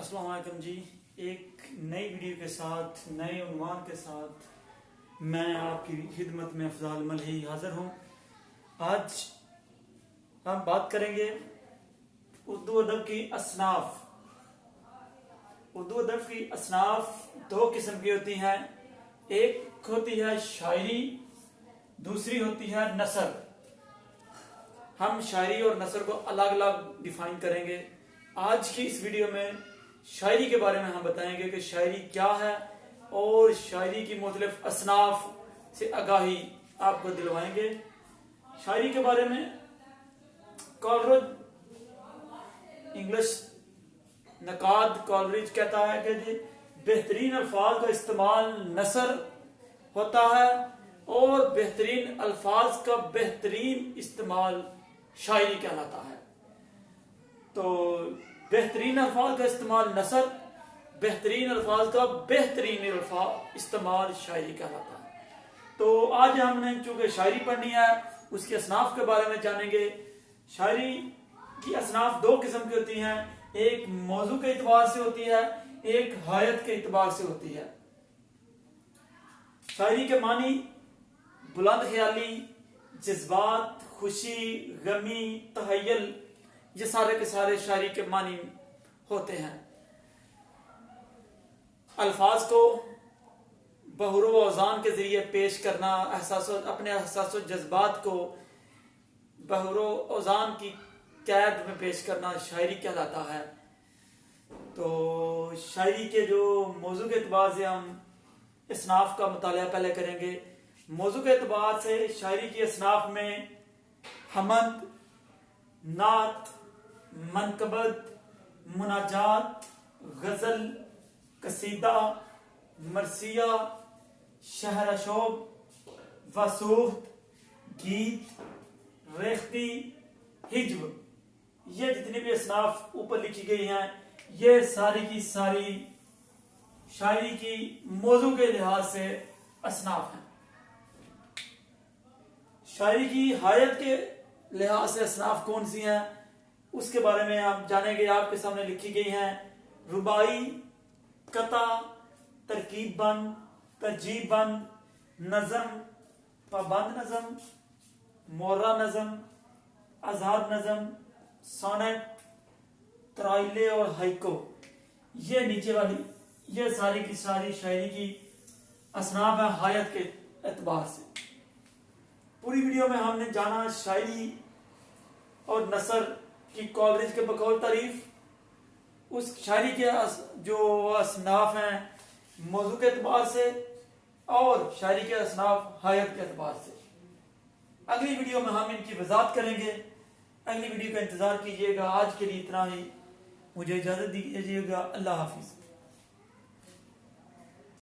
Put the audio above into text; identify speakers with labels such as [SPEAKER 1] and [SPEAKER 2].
[SPEAKER 1] अस्सलाम वालेकुम जी। एक नई वीडियो के साथ नए उन्वान के साथ मैं आपकी खिदमत में अफजाल मलही हाजिर हूँ। आज हम बात करेंगे उर्दू अदब की असनाफ। उर्दू अदब की असनाफ दो किस्म की होती हैं। एक होती है शायरी, दूसरी होती है नसर। हम शायरी और नसर को अलग अलग डिफाइन करेंगे। आज की इस वीडियो में शायरी के बारे में हम बताएंगे कि शायरी क्या है और शायरी की मुख्तलिफ असनाफ से आगाही आपको दिलवाएंगे। शायरी के बारे में कॉलरिज इंग्लिश नकाद कॉलरिज कहता है कि जी बेहतरीन अल्फाज का इस्तेमाल नसर होता है और बेहतरीन अल्फाज का बेहतरीन इस्तेमाल शायरी कहलाता है। तो बेहतरीन अल्फाज का इस्तेमाल नसर, बेहतरीन अल्फाज का बेहतरीन इस्तेमाल शायरी कहलाता है। तो आज हमने चूंकि शायरी पढ़नी है उसके असनाफ के बारे में जानेंगे। शायरी की असनाफ दो किस्म की होती हैं, एक मौजू के एतबार से होती है, एक हायत के एतबार से होती है। शायरी के मानी बुलंद ख्याली, जज्बात, खुशी, गमी, तहय्युल, ये सारे के सारे शायरी के मानी होते हैं। अल्फाज को बहरो औजान के जरिए पेश करना, अपने एहसास जज्बात को बहरो औजान की कैद में पेश करना शायरी कहलाता है। तो शायरी के जो मौजू के एतबार से हम असनाफ का मुताला पहले करेंगे। मौजू के एतबार से शायरी की असनाफ में हमद, नात, मनकबत, मुनाजात, गजल, कसीदा, मरसिया, शहरशोब, वसूहत, गीत, रेख्ती, हिज्व, ये जितनी भी असनाफ ऊपर लिखी गई हैं ये सारी की सारी शायरी की मौजू के लिहाज से असनाफ हैं। शायरी की हायत के लिहाज से असनाफ कौन सी हैं उसके बारे में आप जानेंगे। आपके सामने लिखी गई हैं रुबाई, कता, तरकीब बंद, तरजीब बंद, नज़म, पाबंद नज़म, मोर्रा नज़म, आजाद नज़म, सोनेट, तराइले और हाइको। ये नीचे वाली ये सारी की सारी शायरी की असनाफ है हायत के एतबार से। पूरी वीडियो में हमने जाना शायरी और नसर की कॉलरिज के बकौल तारीफ, उस शायरी के जो असनाफ हैं मौजू के एतबार से और शायरी के असनाफ हायत के एतबार से। अगली वीडियो में हम इनकी वजाहत करेंगे। अगली वीडियो का इंतजार कीजिएगा। आज के लिए इतना ही, मुझे इजाजत दीजिएगा। अल्लाह हाफिज।